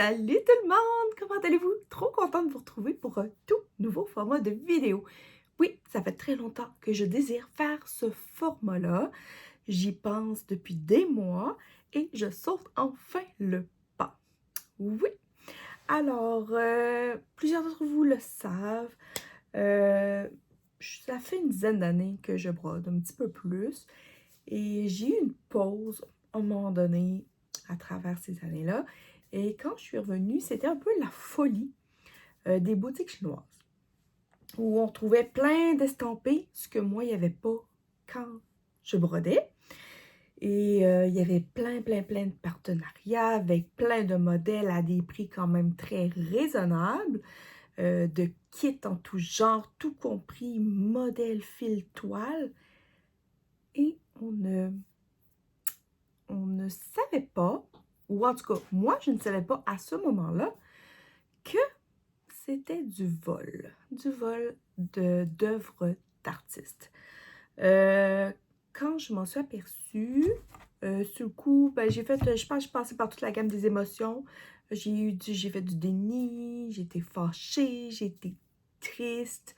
Salut tout le monde! Comment allez-vous? Trop contente de vous retrouver pour un tout nouveau format de vidéo. Oui, ça fait très longtemps que je désire faire ce format-là. J'y pense depuis des mois et je saute enfin le pas. Oui! Alors, plusieurs d'entre vous le savent. Ça fait une dizaine d'années que je brode, un petit peu plus. Et j'ai eu une pause à un moment donné à travers ces années-là. Et quand je suis revenue, c'était un peu la folie des boutiques chinoises, où on trouvait plein d'estampés, ce que moi, il n'y avait pas quand je brodais. Et il y avait plein de partenariats avec plein de modèles à des prix quand même très raisonnables, de kits en tout genre, tout compris, modèle fil toile. Et on ne savait pas, ou en tout cas, moi, je ne savais pas à ce moment-là, que c'était du vol d'œuvres d'artistes. Quand je m'en suis aperçue, sur le coup, ben, je pense que je suis passée par toute la gamme des émotions. J'ai fait du déni, j'ai été fâchée, j'ai été triste.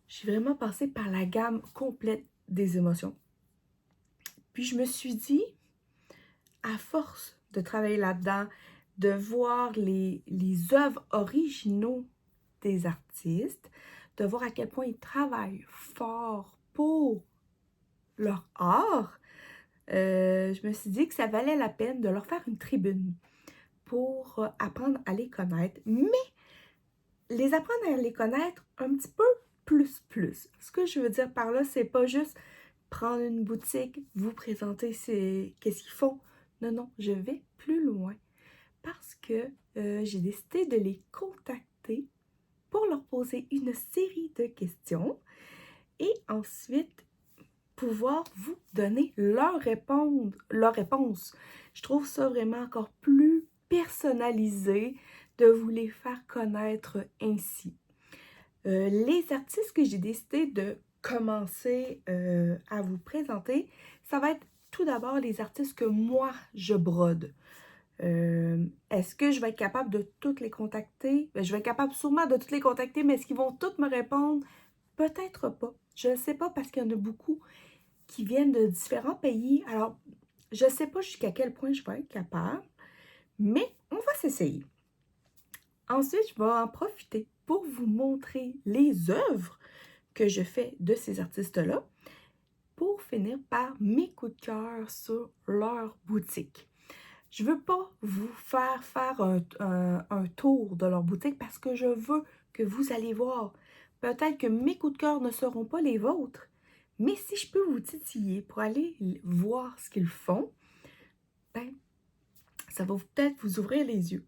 J'ai vraiment passé par la gamme complète des émotions. Puis je me suis dit, à force de travailler là-dedans, de voir les œuvres originaux des artistes, de voir à quel point ils travaillent fort pour leur art, je me suis dit que ça valait la peine de leur faire une tribune pour apprendre à les connaître, mais les apprendre à les connaître un petit peu plus. Ce que je veux dire par là, c'est pas juste prendre une boutique, vous présenter qu'est-ce qu'ils font. Non, je vais plus loin parce que j'ai décidé de les contacter pour leur poser une série de questions et ensuite pouvoir vous donner leur réponse. Je trouve ça vraiment encore plus personnalisé de vous les faire connaître ainsi. Les artistes que j'ai décidé de commencer à vous présenter, ça va être tout d'abord les artistes que moi je brode. Est-ce que je vais être capable de toutes les contacter? Ben, je vais être capable sûrement de toutes les contacter, mais est-ce qu'ils vont toutes me répondre? Peut-être pas. Je ne sais pas parce qu'il y en a beaucoup qui viennent de différents pays. Alors, je ne sais pas jusqu'à quel point je vais être capable, mais on va s'essayer. Ensuite, je vais en profiter pour vous montrer les œuvres que je fais de ces artistes-là pour finir par mes coups de cœur sur leur boutique. Je ne veux pas vous faire un tour de leur boutique parce que je veux que vous allez voir. Peut-être que mes coups de cœur ne seront pas les vôtres, mais si je peux vous titiller pour aller voir ce qu'ils font, ben, ça va peut-être vous ouvrir les yeux.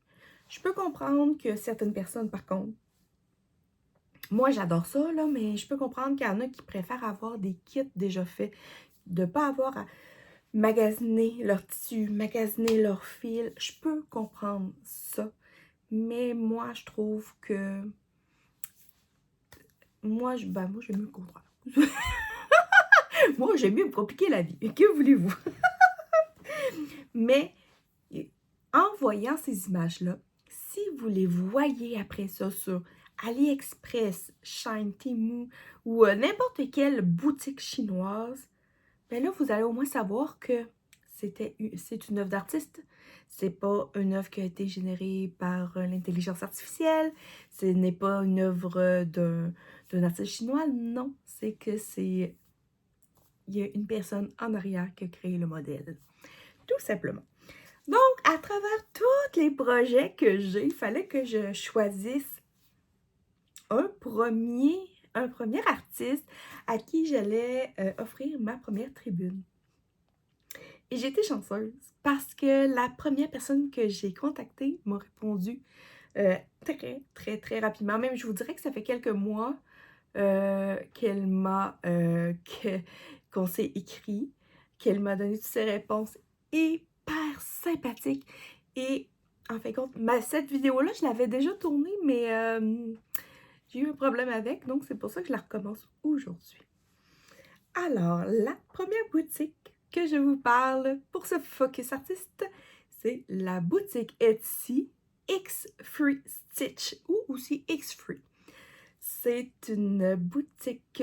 Je peux comprendre que certaines personnes, par contre, moi j'adore ça, là, mais je peux comprendre qu'il y en a qui préfèrent avoir des kits déjà faits, de ne pas avoir à magasiner leur tissu, magasiner leur fil. Je peux comprendre ça, mais moi je trouve que moi j'aime mieux le contraire. Moi j'aime mieux me compliquer la vie. Que voulez-vous? Mais en voyant ces images-là, si vous les voyez après ça sur AliExpress, Shine, Temu ou n'importe quelle boutique chinoise, ben là, vous allez au moins savoir que c'est une œuvre d'artiste. C'est pas une œuvre qui a été générée par l'intelligence artificielle. Ce n'est pas une œuvre d'un artiste chinois. Non, c'est que il y a une personne en arrière qui a créé le modèle. Tout simplement. Donc, à travers tous les projets que j'ai, il fallait que je choisisse un premier artiste à qui j'allais offrir ma première tribune. Et j'ai été chanceuse parce que la première personne que j'ai contactée m'a répondu très rapidement. Même, je vous dirais que ça fait quelques mois qu'elle m'a qu'on s'est écrit, qu'elle m'a donné toutes ses réponses hyper sympathiques. Et en fin de compte, cette vidéo-là, je l'avais déjà tournée, mais j'ai eu un problème avec, donc c'est pour ça que je la recommence aujourd'hui. Alors, la première boutique que je vous parle pour ce Focus Artiste, c'est la boutique Etsy X-Free Stitch ou aussi X-Free. C'est une boutique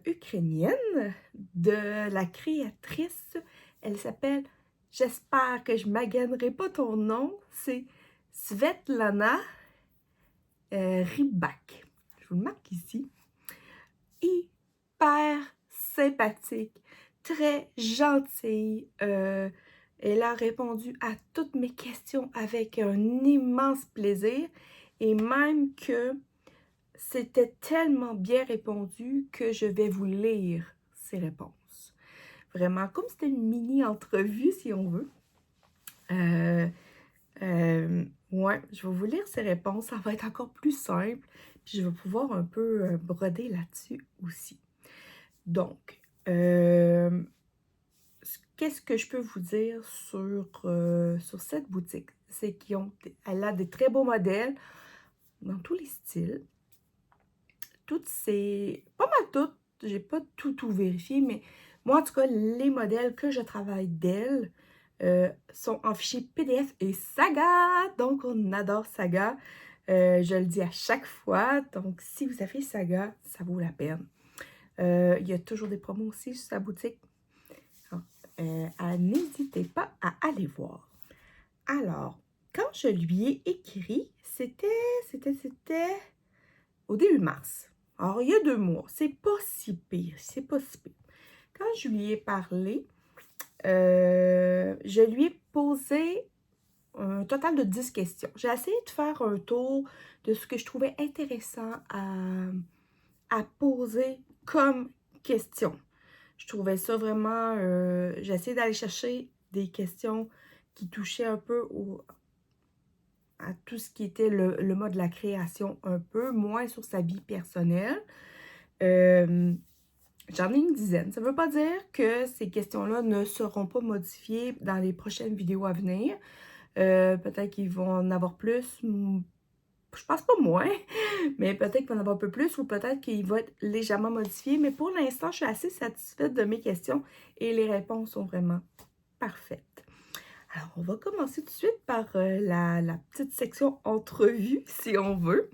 ukrainienne de la créatrice. Elle s'appelle, j'espère que je ne maganerai pas ton nom, c'est Svetlana Rybak. Je vous le marque ici. Hyper sympathique, très gentille. Elle a répondu à toutes mes questions avec un immense plaisir et même que c'était tellement bien répondu que je vais vous lire ses réponses. Vraiment, comme c'était une mini-entrevue, si on veut. Ouais, je vais vous lire ses réponses. Ça va être encore plus simple. Puis je vais pouvoir un peu broder là-dessus aussi. Donc, qu'est-ce que je peux vous dire sur cette boutique? C'est qu'elle a des très beaux modèles dans tous les styles. Toutes ces... Pas mal toutes, j'ai pas tout vérifié, mais moi, en tout cas, les modèles que je travaille d'elle sont en fichier PDF et Saga. Donc, on adore Saga. Je le dis à chaque fois. Donc, si vous avez Saga, ça vaut la peine. Il y a toujours des promos aussi sur sa boutique. N'hésitez pas à aller voir. Alors, quand je lui ai écrit, c'était au début mars. Alors, il y a 2 mois. C'est pas si pire. C'est pas si pire. Quand je lui ai parlé, je lui ai posé un total de 10 questions. J'ai essayé de faire un tour de ce que je trouvais intéressant à poser comme question. Je trouvais ça vraiment... j'ai essayé d'aller chercher des questions qui touchaient un peu à tout ce qui était le mode de la création un peu, moins sur sa vie personnelle. J'en ai une dizaine. Ça ne veut pas dire que ces questions-là ne seront pas modifiées dans les prochaines vidéos à venir. Peut-être qu'ils vont en avoir plus, je pense pas moins, mais peut-être qu'il va en avoir un peu plus ou peut-être qu'il va être légèrement modifié. Mais pour l'instant, je suis assez satisfaite de mes questions et les réponses sont vraiment parfaites. Alors, on va commencer tout de suite par la petite section entrevue, si on veut.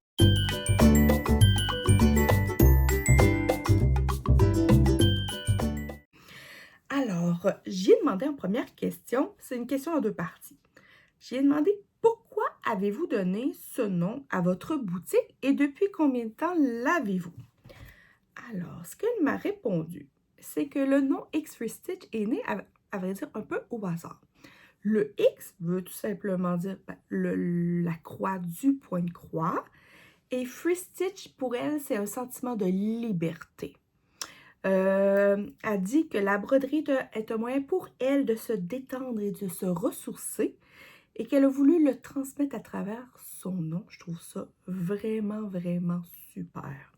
Alors, j'ai demandé en première question, c'est une question en 2 parties. J'ai demandé pourquoi avez-vous donné ce nom à votre boutique et depuis combien de temps l'avez-vous? Alors, ce qu'elle m'a répondu, c'est que le nom X-Free Stitch est né, à vrai dire, un peu au hasard. Le X veut tout simplement dire la croix du point de croix. Et Free Stitch, pour elle, c'est un sentiment de liberté. Elle dit que la broderie est un moyen pour elle de se détendre et de se ressourcer et qu'elle a voulu le transmettre à travers son nom. Je trouve ça vraiment, vraiment super.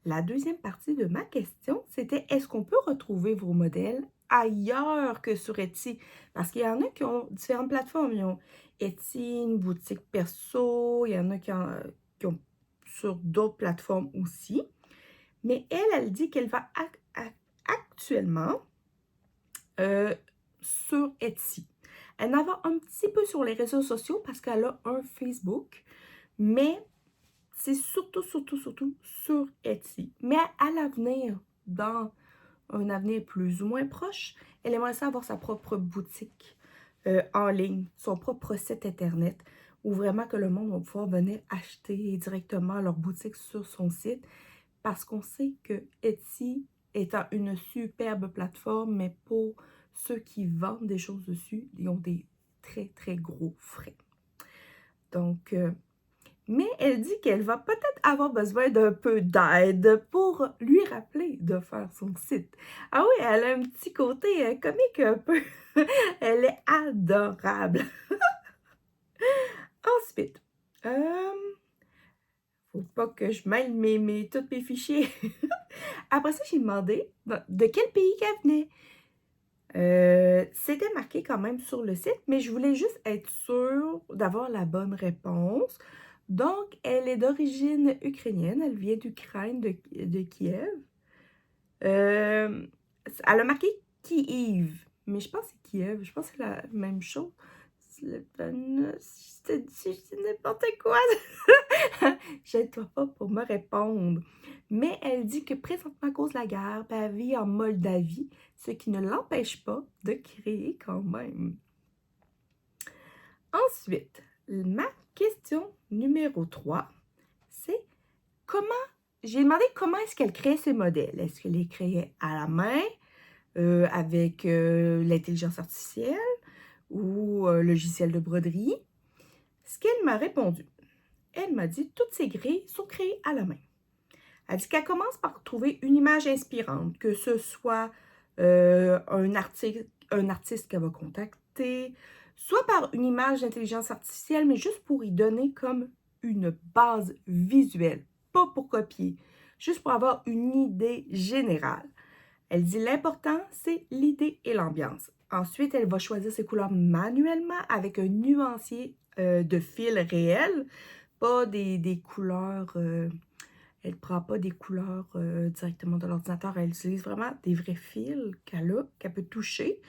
La deuxième partie de ma question, c'était est-ce qu'on peut retrouver vos modèles ailleurs que sur Etsy? Parce qu'il y en a qui ont différentes plateformes. Ils ont Etsy, une boutique perso, il y en a qui ont sur d'autres plateformes aussi. Mais elle dit qu'elle va actuellement sur Etsy. Elle en va un petit peu sur les réseaux sociaux parce qu'elle a un Facebook, mais c'est surtout sur Etsy. Mais à l'avenir, dans un avenir plus ou moins proche, elle aimerait ça avoir sa propre boutique en ligne, son propre site internet, où vraiment que le monde va pouvoir venir acheter directement leur boutique sur son site, parce qu'on sait que Etsy étant une superbe plateforme, mais pour ceux qui vendent des choses dessus, ils ont des très, très gros frais. Donc, mais elle dit qu'elle va peut-être avoir besoin d'un peu d'aide pour lui rappeler de faire son site. Ah oui, elle a un petit côté comique un peu. Elle est adorable. Ensuite, faut pas que je mêle tous mes fichiers. Après ça, j'ai demandé de quel pays qu'elle venait. C'était marqué quand même sur le site, mais je voulais juste être sûre d'avoir la bonne réponse. Donc, elle est d'origine ukrainienne, elle vient d'Ukraine, de Kiev. Elle a marqué Kiev, mais je pense que c'est Kiev, je pense que c'est la même chose. je dis n'importe quoi. J'aide-toi pas pour me répondre. Mais elle dit que présentement, à cause de la guerre, ben, elle vit en Moldavie, ce qui ne l'empêche pas de créer quand même. Ensuite, ma question numéro 3, c'est comment... J'ai demandé comment est-ce qu'elle crée ses modèles. Est-ce qu'elle les créait à la main, avec l'intelligence artificielle ou logiciel de broderie? Ce qu'elle m'a répondu, elle m'a dit toutes ces grilles sont créées à la main. Elle dit qu'elle commence par trouver une image inspirante, que ce soit un artiste qu'elle va contacter, soit par une image d'intelligence artificielle, mais juste pour y donner comme une base visuelle, pas pour copier, juste pour avoir une idée générale. Elle dit l'important, c'est l'idée et l'ambiance. Ensuite, elle va choisir ses couleurs manuellement avec un nuancier de fil réel, pas des couleurs... elle ne prend pas des couleurs directement de l'ordinateur. Elle utilise vraiment des vrais fils qu'elle peut toucher.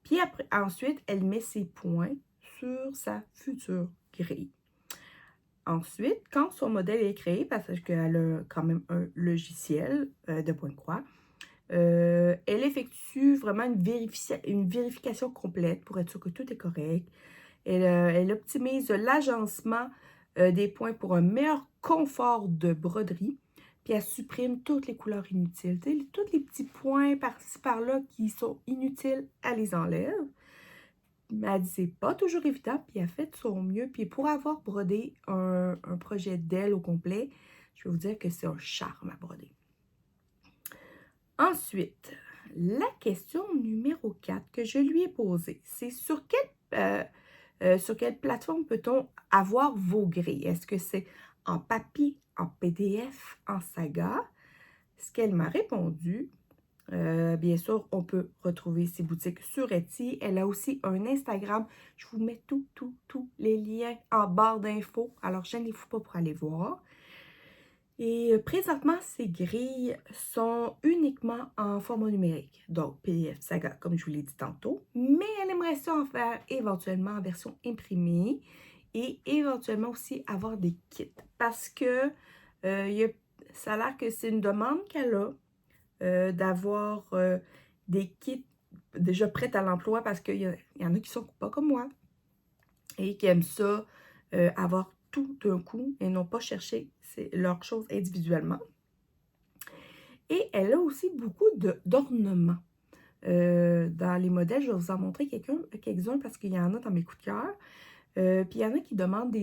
Puis après, ensuite, elle met ses points sur sa future grille. Ensuite, quand son modèle est créé, parce qu'elle a quand même un logiciel de point de croix, elle effectue vraiment une vérification complète pour être sûre que tout est correct. Elle optimise l'agencement des points pour un meilleur confort de broderie. Puis elle supprime toutes les couleurs inutiles. Tous les petits points par-ci, par-là qui sont inutiles, elle les enlève. Mais elle dit c'est pas toujours évident, puis elle fait de son mieux. Puis pour avoir brodé un projet d'elle au complet, je vais vous dire que c'est un charme à broder. Ensuite, la question numéro 4 que je lui ai posée, c'est sur quelle plateforme peut-on avoir vos grilles? Est-ce que c'est en papier, en PDF, en saga? Ce qu'elle m'a répondu, bien sûr, on peut retrouver ses boutiques sur Etsy. Elle a aussi un Instagram. Je vous mets tous les liens en barre d'infos. Alors, je ne les fous pas pour aller voir. Et présentement, ces grilles sont uniquement en format numérique, donc PDF, saga, comme je vous l'ai dit tantôt. Mais elle aimerait ça en faire éventuellement en version imprimée et éventuellement aussi avoir des kits. Parce que ça a l'air que c'est une demande qu'elle a d'avoir des kits déjà prêts à l'emploi parce qu'il y en a qui sont pas comme moi et qui aiment ça, avoir tout d'un coup et non pas chercher leurs choses individuellement. Et elle a aussi beaucoup d'ornements. Dans les modèles, je vais vous en montrer quelques-uns parce qu'il y en a dans mes coups de cœur. Puis il y en a qui demandent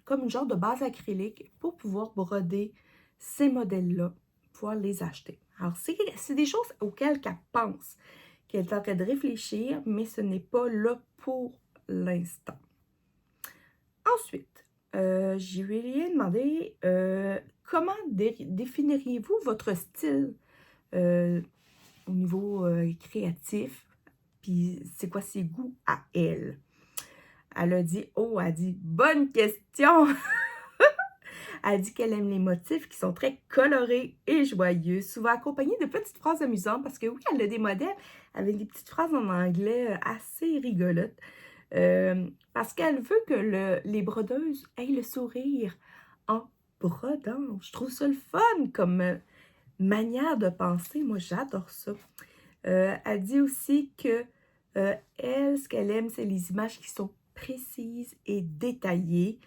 comme une genre de base acrylique pour pouvoir broder ces modèles-là, pouvoir les acheter. Alors, c'est des choses auxquelles qu'elle pense, qu'elle est en train de réfléchir, mais ce n'est pas là pour l'instant. Ensuite, je lui ai demandé comment définiriez-vous votre style au niveau créatif, puis c'est quoi ses goûts à elle. Elle a dit, bonne question! Elle dit qu'elle aime les motifs qui sont très colorés et joyeux, souvent accompagnés de petites phrases amusantes, parce que oui, elle a des modèles avec des petites phrases en anglais assez rigolotes. Parce qu'elle veut que les brodeuses aient le sourire en brodant. Je trouve ça le fun comme manière de penser. Moi, j'adore ça. Elle dit aussi que elle, ce qu'elle aime, c'est les images qui sont précises et détaillées.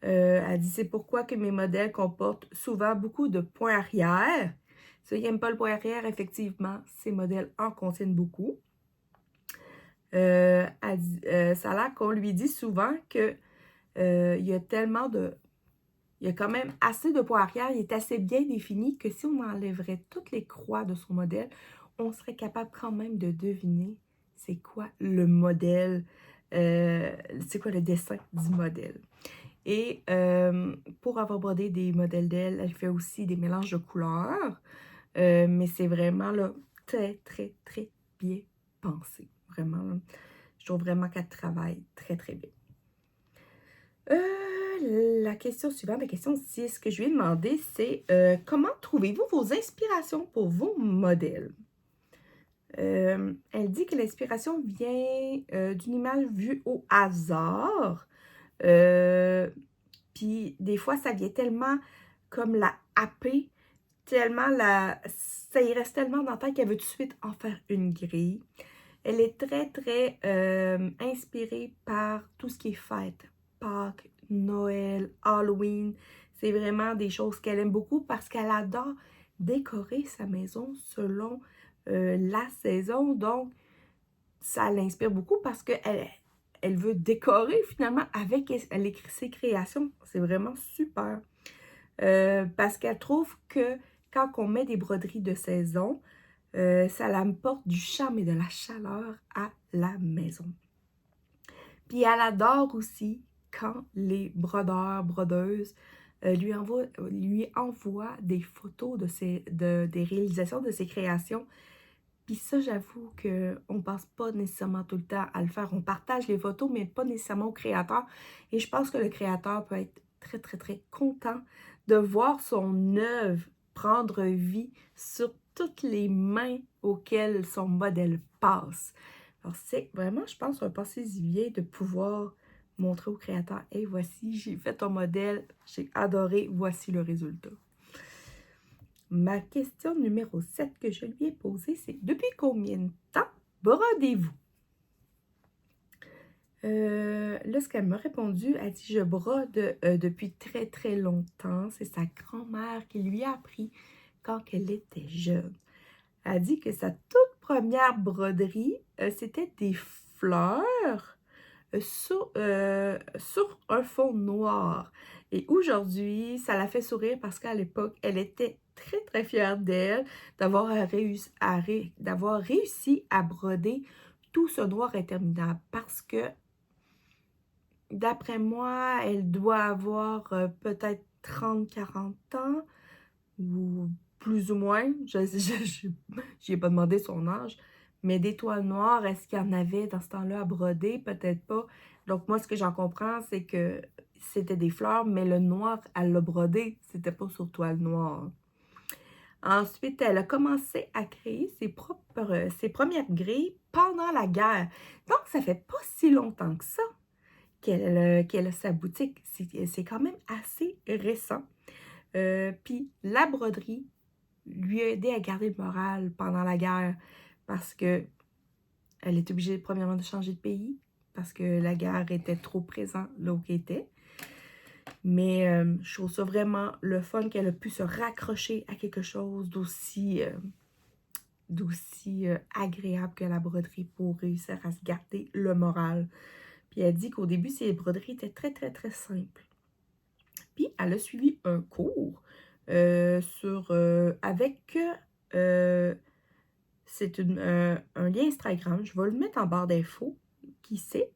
Elle dit c'est pourquoi que mes modèles comportent souvent beaucoup de points arrière. Ceux qui n'aiment pas le point arrière, effectivement, ces modèles en contiennent beaucoup. Ça a l'air qu'on lui dit souvent que il y a quand même assez de points arrière, il est assez bien défini que si on enlèverait toutes les croix de son modèle, on serait capable quand même de deviner c'est quoi le modèle, c'est quoi le dessin du modèle. Et pour avoir brodé des modèles d'elle, elle fait aussi des mélanges de couleurs, mais c'est vraiment là, très bien pensé. Vraiment, là, je trouve vraiment qu'elle travaille très bien. La question suivante, la question 6 que je lui ai demandé, c'est comment trouvez-vous vos inspirations pour vos modèles? Elle dit que l'inspiration vient d'une image vue au hasard. Puis des fois, ça vient tellement comme la happer, tellement ça y reste tellement dans la tête qu'elle veut tout de suite en faire une grille. Elle est très, très inspirée par tout ce qui est fête. Pâques, Noël, Halloween. C'est vraiment des choses qu'elle aime beaucoup parce qu'elle adore décorer sa maison selon la saison. Donc, ça l'inspire beaucoup parce qu'elle veut décorer finalement avec ses créations. C'est vraiment super. Parce qu'elle trouve que quand on met des broderies de saison, ça apporte du charme et de la chaleur à la maison. Puis elle adore aussi quand les brodeurs, brodeuses lui envoient des photos des réalisations de ses créations. Puis ça, j'avoue qu'on ne passe pas nécessairement tout le temps à le faire. On partage les photos, mais pas nécessairement au créateur. Et je pense que le créateur peut être très, très, très content de voir son œuvre prendre vie sur toutes les mains auxquelles son modèle passe. Alors, c'est vraiment, je pense, un passé bien de pouvoir montrer au créateur, « Hey, voici, j'ai fait ton modèle, j'ai adoré, voici le résultat. » Ma question numéro 7 que je lui ai posée, c'est « Depuis combien de temps brodez-vous? » Là, ce qu'elle m'a répondu, elle dit « Je brode depuis très, très longtemps. C'est sa grand-mère qui lui a appris quand elle était jeune. » Elle dit que sa toute première broderie, c'était des fleurs sur un fond noir. Et aujourd'hui, ça la fait sourire parce qu'à l'époque, elle était très, très fière d'elle d'avoir réussi à broder tout ce noir interminable. Parce que, d'après moi, elle doit avoir peut-être 30-40 ans, ou plus ou moins. Je n'y ai pas demandé son âge. Mais des toiles noires, est-ce qu'il y en avait dans ce temps-là à broder? Peut-être pas. Donc, moi, ce que j'en comprends, c'est que c'était des fleurs, mais le noir, elle l'a brodé. C'était pas sur toile noire. Ensuite, elle a commencé à créer ses premières grilles pendant la guerre. Donc, ça fait pas si longtemps que ça qu'elle a sa boutique. C'est quand même assez récent. Puis, la broderie lui a aidé à garder le moral pendant la guerre parce que elle est obligée, premièrement, de changer de pays parce que la guerre était trop présente là où elle était. Mais je trouve ça vraiment le fun qu'elle a pu se raccrocher à quelque chose d'aussi agréable que la broderie pour réussir à se garder le moral. Puis elle dit qu'au début, ses broderies étaient très, très, très simples. Puis elle a suivi un cours avec... c'est un lien Instagram. Je vais le mettre en barre d'infos. Qui c'est?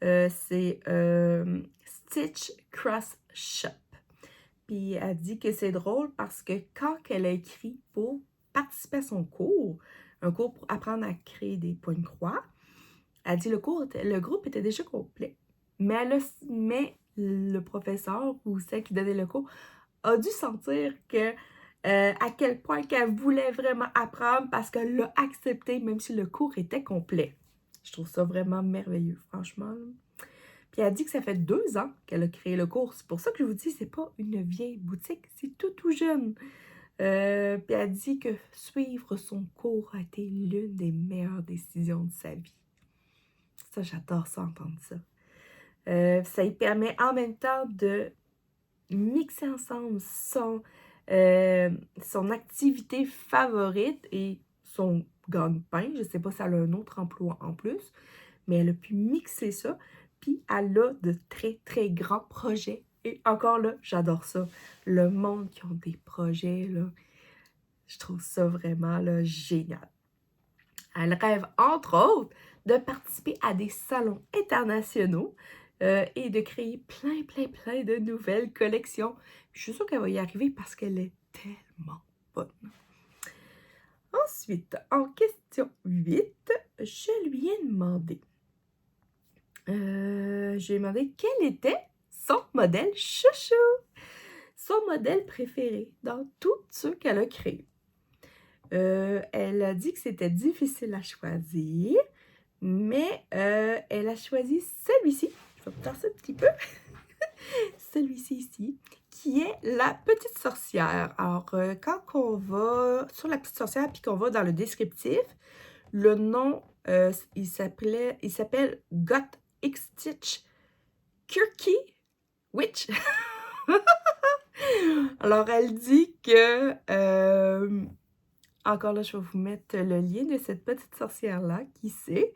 C'est Stitch Cross Shop. Puis elle dit que c'est drôle parce que quand elle a écrit pour participer à son cours, un cours pour apprendre à créer des points de croix, elle dit le groupe était déjà complet. Mais le professeur ou celle qui donnait le cours a dû sentir que à quel point qu'elle voulait vraiment apprendre parce qu'elle l'a accepté même si le cours était complet. Je trouve ça vraiment merveilleux, franchement. Puis elle dit que ça fait 2 ans qu'elle a créé le cours. C'est pour ça que je vous dis, c'est pas une vieille boutique, c'est tout jeune. Puis elle dit que suivre son cours a été l'une des meilleures décisions de sa vie. Ça, j'adore ça, entendre ça. Ça lui permet en même temps de mixer ensemble son activité favorite et son gagne-pain. Je ne sais pas si elle a un autre emploi en plus, mais elle a pu mixer ça. Puis elle a de très, très grands projets. Et encore là, j'adore ça. Le monde qui ont des projets, là, je trouve ça vraiment là, génial. Elle rêve, entre autres, de participer à des salons internationaux et de créer plein de nouvelles collections. Je suis sûre qu'elle va y arriver parce qu'elle est tellement bonne. Ensuite, en question 8, je lui ai demandé quel était son modèle chouchou, son modèle préféré dans tous ceux qu'elle a créés. Elle a dit que c'était difficile à choisir, mais elle a choisi celui-ci. Je vais vous tasser un petit peu. Celui-ci ici, qui est La Petite Sorcière. Alors, quand on va sur La Petite Sorcière puis qu'on va dans le descriptif, le nom, il s'appelle Got X Stitch Quirky Witch. Alors, elle dit que... encore là, je vais vous mettre le lien de cette petite sorcière-là, qui sait.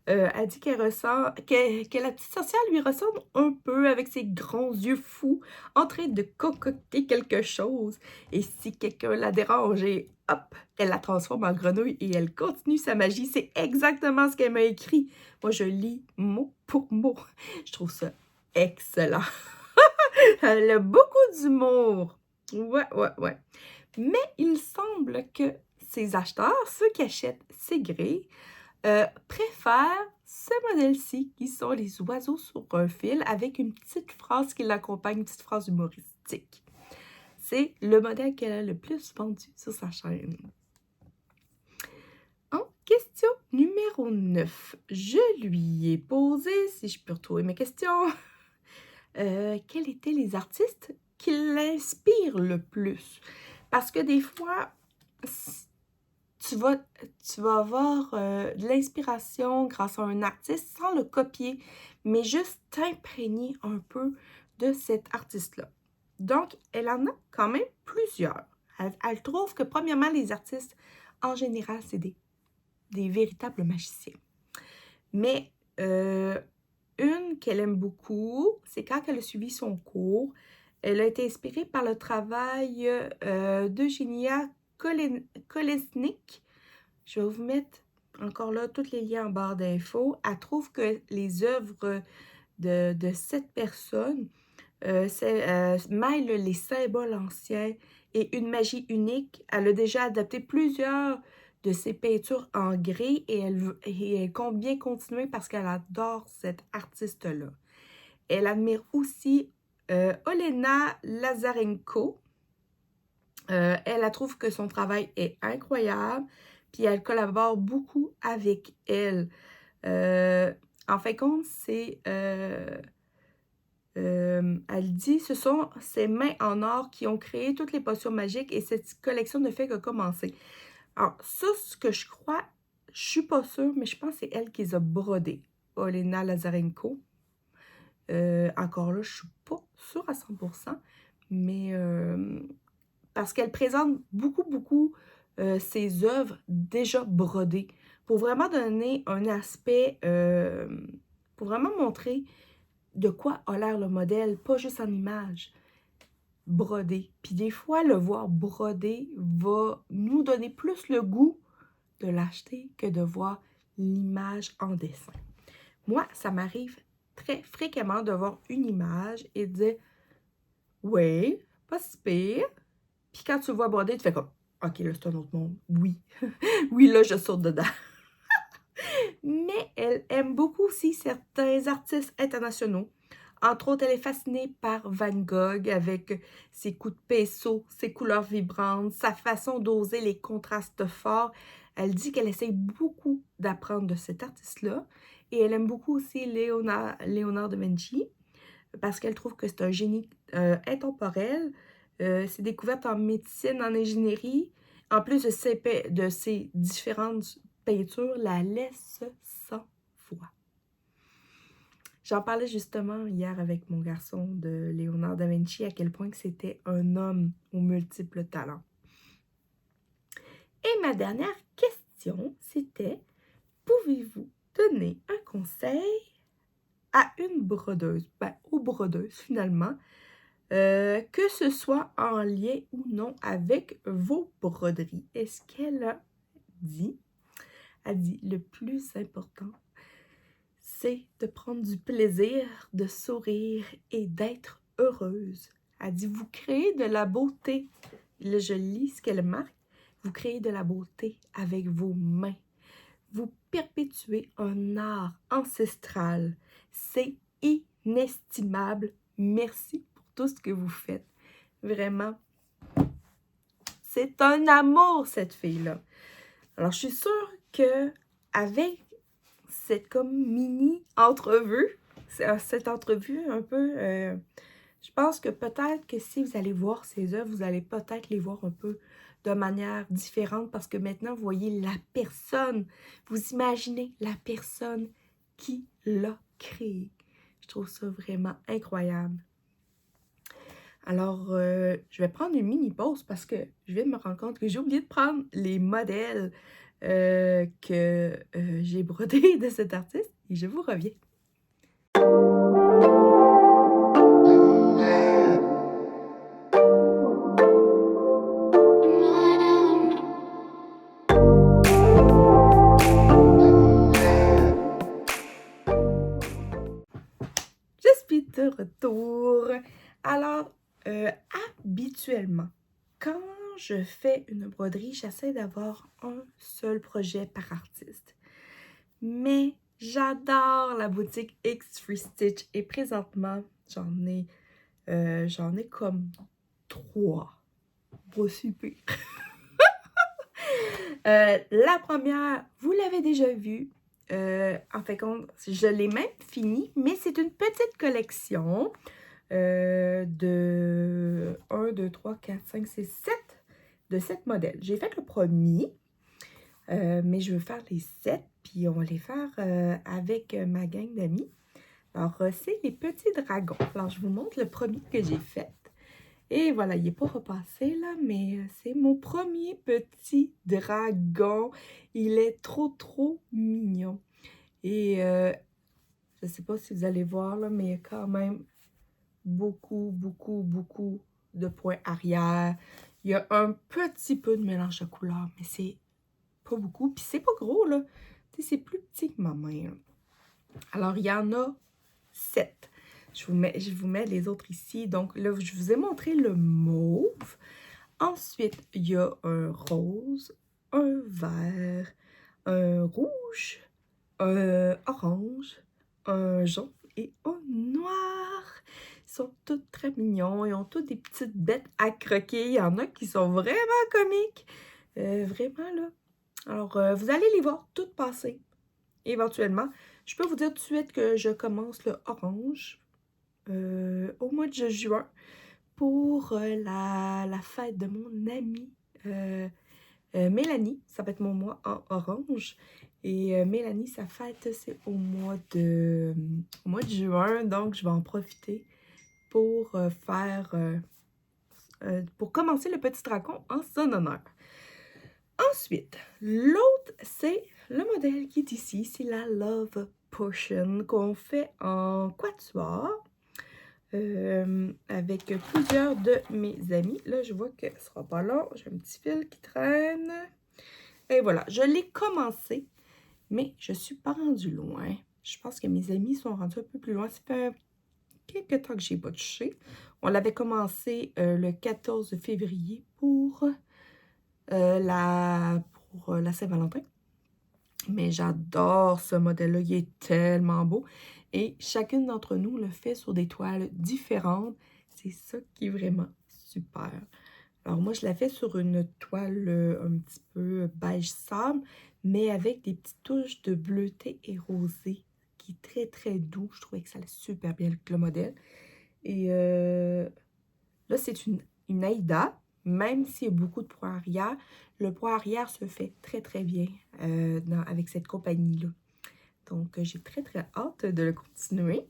Elle dit que la petite sorcière lui ressemble un peu avec ses grands yeux fous, en train de concocter quelque chose. Et si quelqu'un la dérange, et hop, elle la transforme en grenouille et elle continue sa magie. C'est exactement ce qu'elle m'a écrit. Moi, je lis mot pour mot. Je trouve ça excellent. Elle a beaucoup d'humour. Ouais. Mais il semble que ces acheteurs, ceux qui achètent ces grilles, préfèrent ce modèle-ci, qui sont les oiseaux sur un fil, avec une petite phrase qui l'accompagne, une petite phrase humoristique. C'est le modèle qu'elle a le plus vendu sur sa chaîne. En question numéro 9, je lui ai posé, si je peux retrouver mes questions, quels étaient les artistes qui l'inspirent le plus? Parce que des fois, tu vas avoir de l'inspiration grâce à un artiste sans le copier, mais juste t'imprégner un peu de cet artiste-là. Donc, elle en a quand même plusieurs. Elle trouve que, premièrement, les artistes, en général, c'est des véritables magiciens. Mais une qu'elle aime beaucoup, c'est quand elle a suivi son cours. Elle a été inspirée par le travail d'Eugenia Kolesnik. Je vais vous mettre encore là tous les liens en barre d'infos. Elle trouve que les œuvres de cette personne mêlent les symboles anciens et une magie unique. Elle a déjà adapté plusieurs de ses peintures en gris et elle compte bien continuer parce qu'elle adore cette artiste-là. Elle admire aussi Olena Lazarenko. Elle trouve que son travail est incroyable, puis elle collabore beaucoup avec elle. En fin de compte, elle dit, ce sont ses mains en or qui ont créé toutes les potions magiques et cette collection ne fait que commencer. Alors, ça, ce que je crois, je suis pas sûre, mais je pense que c'est elle qui les a brodés, Olena Lazarenko. Encore là, je suis pas sûre à 100%, mais parce qu'elle présente beaucoup ses œuvres déjà brodées pour vraiment donner un aspect, pour vraiment montrer de quoi a l'air le modèle, pas juste en image, brodé. Puis des fois, le voir brodé va nous donner plus le goût de l'acheter que de voir l'image en dessin. Moi, ça m'arrive très fréquemment de voir une image et de dire « Oui, pas si pire ». Puis quand tu le vois brodé, tu fais comme « Ok, là, c'est un autre monde. Oui, oui, là, je saute dedans. » Mais elle aime beaucoup aussi certains artistes internationaux. Entre autres, elle est fascinée par Van Gogh avec ses coups de pinceau, ses couleurs vibrantes, sa façon d'oser les contrastes forts. Elle dit qu'elle essaie beaucoup d'apprendre de cet artiste-là. Et elle aime beaucoup aussi Léonard de Vinci parce qu'elle trouve que c'est un génie intemporel. Ses découvertes en médecine, en ingénierie, en plus de ses différentes peintures, la laissent sans foi. J'en parlais justement hier avec mon garçon de Léonard da Vinci, à quel point que c'était un homme aux multiples talents. Et ma dernière question, c'était, pouvez-vous donner un conseil à une brodeuse, aux brodeuses finalement, que ce soit en lien ou non avec vos broderies? Est-ce qu'elle a dit? Elle dit, le plus important, c'est de prendre du plaisir, de sourire et d'être heureuse. Elle dit, vous créez de la beauté. Là, je lis ce qu'elle marque. Vous créez de la beauté avec vos mains. Vous perpétuez un art ancestral. C'est inestimable. Merci pour tout ce que vous faites. Vraiment, C'est un amour, cette fille-là. Alors, je suis sûre que avec cette comme mini-entrevue, cette entrevue un peu, je pense que peut-être que si vous allez voir ces œuvres, vous allez peut-être les voir un peu de manière différente parce que maintenant, vous voyez la personne, vous imaginez la personne qui l'a créé. Je trouve ça vraiment incroyable. Alors, je vais prendre une mini pause parce que je viens de me rendre compte que j'ai oublié de prendre les modèles que j'ai brodés de cet artiste et je vous reviens. Je suis de retour. Alors, habituellement, quand je fais une broderie, j'essaie d'avoir un seul projet par artiste. Mais j'adore la boutique X Free Stitch et présentement, j'en ai comme 3. Pas super. La première, vous l'avez déjà vue. En fait, je l'ai même fini, mais c'est une petite collection de 1, 2, 3, 4, 5, 6, 7 de 7 modèles. J'ai fait le premier, mais je veux faire les 7, puis on va les faire avec ma gang d'amis. Alors, c'est les petits dragons. Alors, je vous montre le premier que j'ai fait. Et voilà, il n'est pas repassé là, mais c'est mon premier petit dragon. Il est trop mignon. Et je ne sais pas si vous allez voir là, mais il y a quand même beaucoup de points arrière. Il y a un petit peu de mélange de couleurs, mais c'est pas beaucoup. Puis c'est pas gros là. Tu sais, c'est plus petit que ma main, là. Alors, il y en a 7. Je vous mets les autres ici. Donc là, je vous ai montré le mauve. Ensuite, il y a un rose, un vert, un rouge, un orange, un jaune et un noir. Ils sont tous très mignons. Ils ont tous des petites bêtes à croquer. Il y en a qui sont vraiment comiques. Vraiment, là. Alors, vous allez les voir toutes passer, éventuellement. Je peux vous dire tout de suite que je commence le orange au mois de juin pour la fête de mon amie Mélanie. Ça va être mon mois en orange. Et Mélanie, sa fête, c'est au mois de juin. Donc, je vais en profiter pour pour commencer le petit dragon en son honneur. Ensuite, l'autre, c'est le modèle qui est ici. C'est la Love Potion qu'on fait en quatuor avec plusieurs de mes amis. Là, je vois que ce sera pas long. J'ai un petit fil qui traîne. Et voilà, je l'ai commencé, mais je suis pas rendue loin. Je pense que mes amis sont rendus un peu plus loin. Ça fait quelques temps que j'ai pas touché. On l'avait commencé le 14 février pour la Saint-Valentin. Mais j'adore ce modèle-là, il est tellement beau. Et chacune d'entre nous le fait sur des toiles différentes. C'est ça qui est vraiment super. Alors moi, je la fais sur une toile un petit peu beige sable, mais avec des petites touches de bleuté et rosé, qui est très doux. Je trouvais que ça allait super bien avec le modèle. Et là, c'est une Aïda, même s'il y a beaucoup de points arrière. Le point arrière se fait très bien avec cette compagnie-là. Donc, j'ai très hâte de le continuer.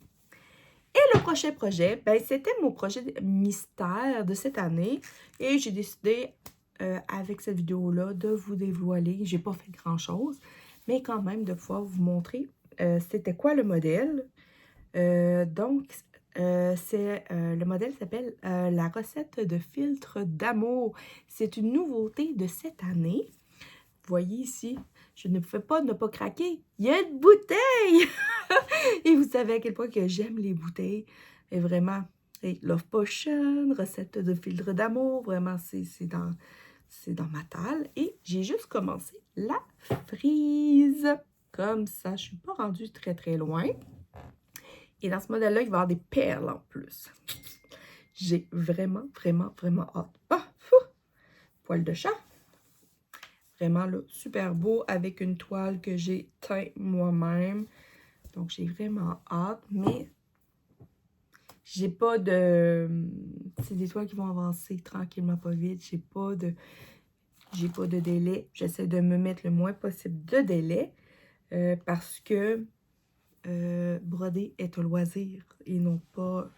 Et le prochain projet, ben, c'était mon projet mystère de cette année. Et j'ai décidé, avec cette vidéo-là, de vous dévoiler. J'ai pas fait grand-chose, mais quand même de pouvoir vous montrer c'était quoi le modèle. Donc, le modèle s'appelle la recette de filtre d'amour. C'est une nouveauté de cette année. Vous voyez ici, je ne pouvais pas ne pas craquer. Il y a une bouteille! Et vous savez à quel point que j'aime les bouteilles. Et vraiment, Love Potion, recette de filtre d'amour. Vraiment, c'est dans ma table. Et j'ai juste commencé la frise. Comme ça, je ne suis pas rendue très loin. Et dans ce modèle-là, il va y avoir des perles en plus. J'ai vraiment hâte. Ah, fou! poil de chat. Vraiment, là, super beau avec une toile que j'ai teint moi-même. Donc, j'ai vraiment hâte, mais j'ai pas de... C'est des toiles qui vont avancer tranquillement, pas vite. J'ai pas de délai. J'essaie de me mettre le moins possible de délai parce que broder est un loisir et non pas...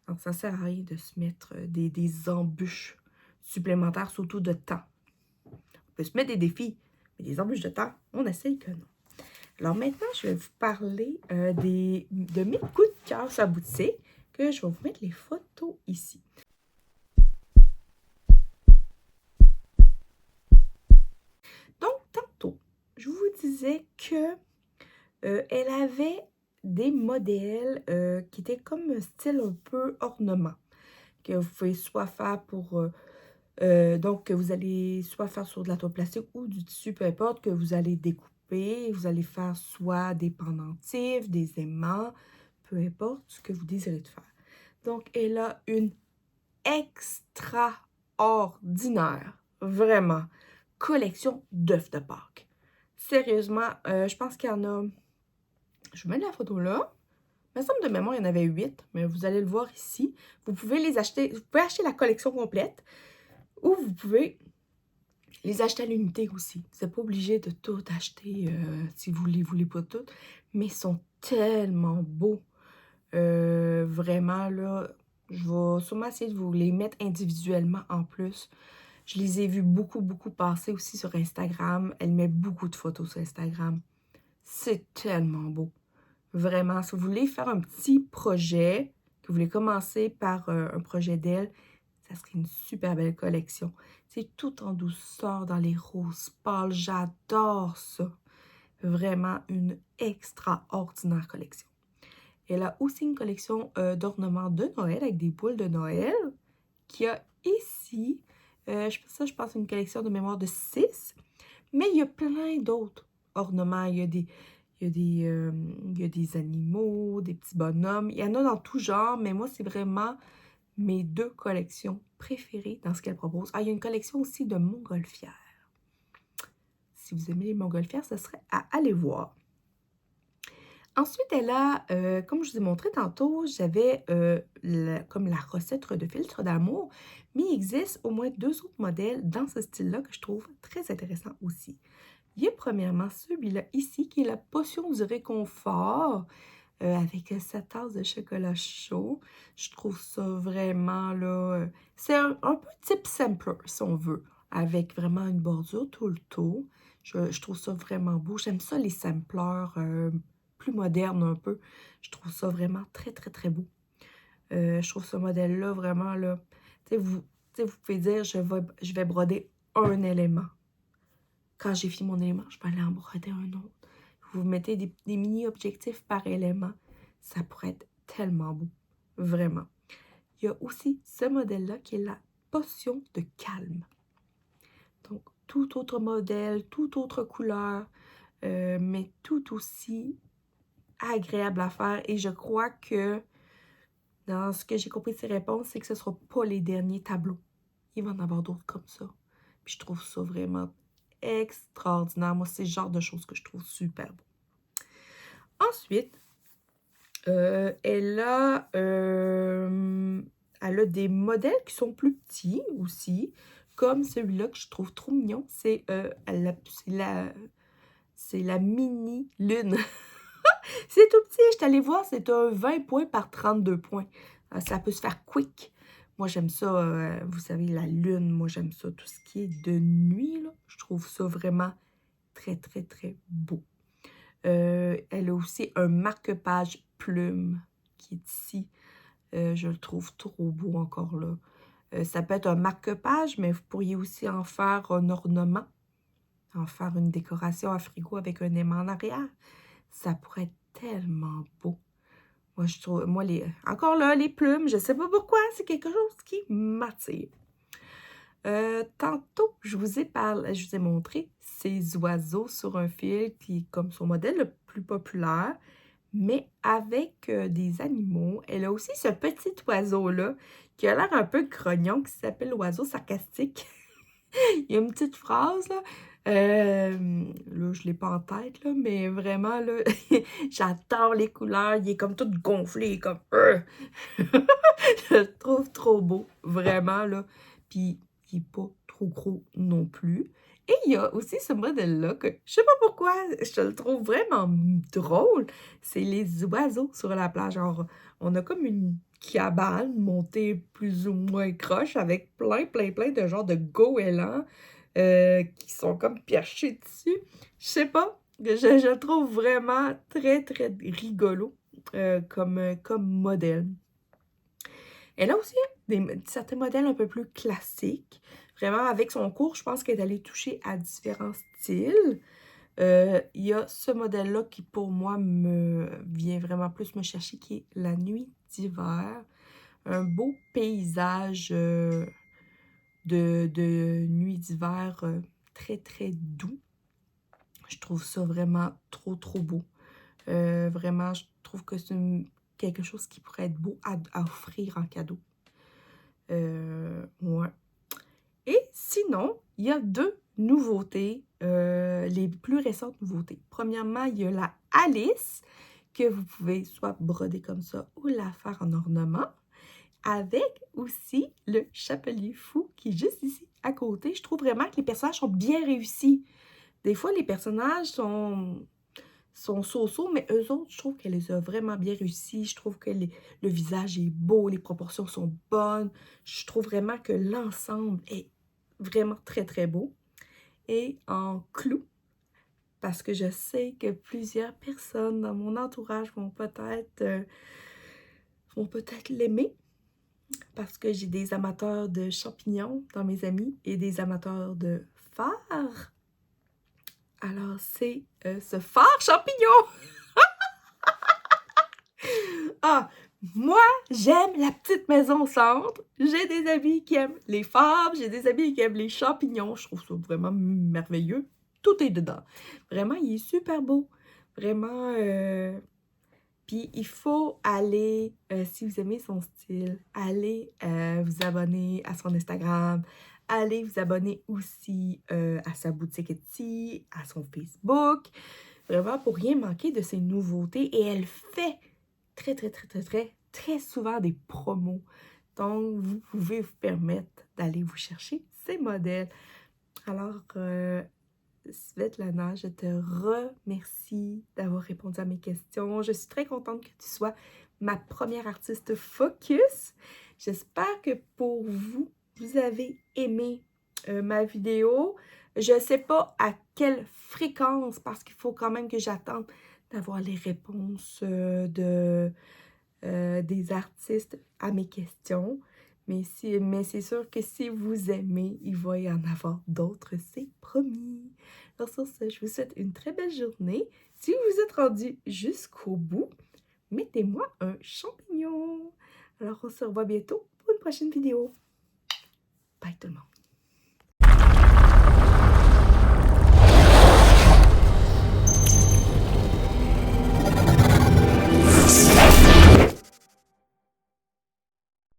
donc, ça sert à rien de se mettre des embûches supplémentaires, surtout de temps. On peut se mettre des défis, mais des embûches de temps, on essaye que non. Alors maintenant, je vais vous parler de mes coups de cœur sur la boutique, que je vais vous mettre les photos ici. Donc, tantôt, je vous disais que elle avait des modèles qui étaient comme un style un peu ornement, que vous pouvez soit faire pour... donc, que vous allez soit faire sur de la toile plastique ou du tissu, peu importe, que vous allez découper. Vous allez faire soit des pendentifs, des aimants, peu importe ce que vous désirez de faire. Donc, elle a une extraordinaire, vraiment, collection d'œufs de Pâques. Sérieusement, je pense qu'il y en a... Je vais mettre la photo là. Il me semble de mémoire, il y en avait 8, mais vous allez le voir ici. Vous pouvez les acheter, vous pouvez acheter la collection complète ou vous pouvez les acheter à l'unité aussi. Vous n'êtes pas obligé de tout acheter si vous ne les voulez pas toutes, mais ils sont tellement beaux. Vraiment, là, je vais sûrement essayer de vous les mettre individuellement en plus. Je les ai vus beaucoup passer aussi sur Instagram. Elle met beaucoup de photos sur Instagram. C'est tellement beau. Vraiment, si vous voulez faire un petit projet, que vous voulez commencer par un projet d'elle, ça serait une super belle collection. C'est tout en douceur, dans les roses pâles. J'adore ça. Vraiment une extraordinaire collection. Elle a aussi une collection d'ornements de Noël avec des boules de Noël qu'il y a ici. Je pense une collection de mémoire de 6. Mais il y a plein d'autres ornements. Il y a des animaux, des petits bonhommes. Il y en a dans tout genre, mais moi, c'est vraiment mes 2 collections préférées dans ce qu'elle propose. Ah, il y a une collection aussi de montgolfières. Si vous aimez les montgolfières, ce serait à aller voir. Ensuite, elle a, comme je vous ai montré tantôt, j'avais comme la recette de filtre d'amour, mais il existe au moins 2 autres modèles dans ce style-là que je trouve très intéressant aussi. Il y a premièrement celui-là ici, qui est la potion du réconfort, avec sa tasse de chocolat chaud. Je trouve ça vraiment, là, c'est un peu type sampler, si on veut, avec vraiment une bordure tout le tour. Je trouve ça vraiment beau. J'aime ça, les sampleurs plus modernes un peu. Je trouve ça vraiment très beau. Je trouve ce modèle-là vraiment, là, vous pouvez dire, je vais broder un élément. Quand j'ai fini mon élément, je vais aller en broder un autre. Vous mettez des mini-objectifs par élément. Ça pourrait être tellement beau. Vraiment. Il y a aussi ce modèle-là qui est la potion de calme. Donc, tout autre modèle, toute autre couleur, mais tout aussi agréable à faire. Et je crois que dans ce que j'ai compris de ces réponses, c'est que ce ne sera pas les derniers tableaux. Il va y en avoir d'autres comme ça. Puis je trouve ça vraiment extraordinaire. Moi, c'est le genre de choses que je trouve super beau. Ensuite, elle a des modèles qui sont plus petits aussi, comme celui-là que je trouve trop mignon. C'est la mini lune. C'est tout petit, je suis allée voir, c'est un 20 points par 32 points. Ça peut se faire quick. Moi, j'aime ça, vous savez, la lune, moi, j'aime ça, tout ce qui est de nuit, là. Je trouve ça vraiment très beau. Elle a aussi un marque-page plume qui est ici. Je le trouve trop beau encore là. Ça peut être un marque-page, mais vous pourriez aussi en faire un ornement. En faire une décoration à frigo avec un aimant en arrière. Ça pourrait être tellement beau. Moi, je trouve, encore là, les plumes, je ne sais pas pourquoi, c'est quelque chose qui m'attire. Tantôt, je vous ai montré ces oiseaux sur un fil qui est comme son modèle le plus populaire, mais avec des animaux. Elle a aussi ce petit oiseau-là qui a l'air un peu grognon, qui s'appelle l'oiseau sarcastique. Il y a une petite phrase, là. Là, je l'ai pas en tête, là, mais vraiment, là, j'adore les couleurs. Il est comme tout gonflé, il est comme... Je le trouve trop beau, vraiment, là. Puis, il n'est pas trop gros non plus. Et il y a aussi ce modèle-là que je sais pas pourquoi, je le trouve vraiment drôle. C'est les oiseaux sur la plage. Genre, on a comme une cabane montée plus ou moins croche avec plein de genres de goélands qui sont comme perchés dessus. Je sais pas, je le trouve vraiment très rigolo comme modèle. Elle a aussi certains modèles un peu plus classiques. Vraiment, avec son cours, je pense qu'elle est allée toucher à différents styles. Il y a ce modèle-là qui, pour moi, me vient vraiment plus me chercher, qui est la nuit d'hiver. Un beau paysage de nuit d'hiver très doux. Je trouve ça vraiment trop beau. Vraiment, je trouve que c'est quelque chose qui pourrait être beau à offrir en cadeau. Ouais. Et sinon, il y a deux nouveautés, les plus récentes nouveautés. Premièrement, il y a la Alice, que vous pouvez soit broder comme ça ou la faire en ornement, avec aussi le Chapelier Fou qui est juste ici à côté. Je trouve vraiment que les personnages sont bien réussis. Des fois, les personnages sont so-so, mais eux autres, je trouve qu'elle les a vraiment bien réussis. Je trouve que le visage est beau, les proportions sont bonnes. Je trouve vraiment que l'ensemble est vraiment très beau. Et en clou, parce que je sais que plusieurs personnes dans mon entourage vont peut-être l'aimer, parce que j'ai des amateurs de champignons dans mes amis et des amateurs de phare. Alors, c'est ce phare champignon! Ah, moi, j'aime la petite maison au centre. J'ai des amis qui aiment les fables, j'ai des amis qui aiment les champignons. Je trouve ça vraiment merveilleux. Tout est dedans. Vraiment, il est super beau. Vraiment. Puis, il faut aller, si vous aimez son style, allez vous abonner à son Instagram. Allez vous abonner aussi à sa boutique Etsy, à son Facebook. Vraiment, pour rien manquer de ses nouveautés. Et elle fait très souvent des promos. Donc, vous pouvez vous permettre d'aller vous chercher ces modèles. Alors, Svetlana, je te remercie d'avoir répondu à mes questions. Je suis très contente que tu sois ma première artiste focus. J'espère que pour vous, vous avez aimé ma vidéo. Je ne sais pas à quelle fréquence, parce qu'il faut quand même que j'attende d'avoir les réponses des artistes à mes questions. Mais c'est sûr que si vous aimez, il va y en avoir d'autres, c'est promis. Alors sur ce, je vous souhaite une très belle journée. Si vous êtes rendu jusqu'au bout, mettez-moi un champignon. Alors on se revoit bientôt pour une prochaine vidéo. Bye tout le monde.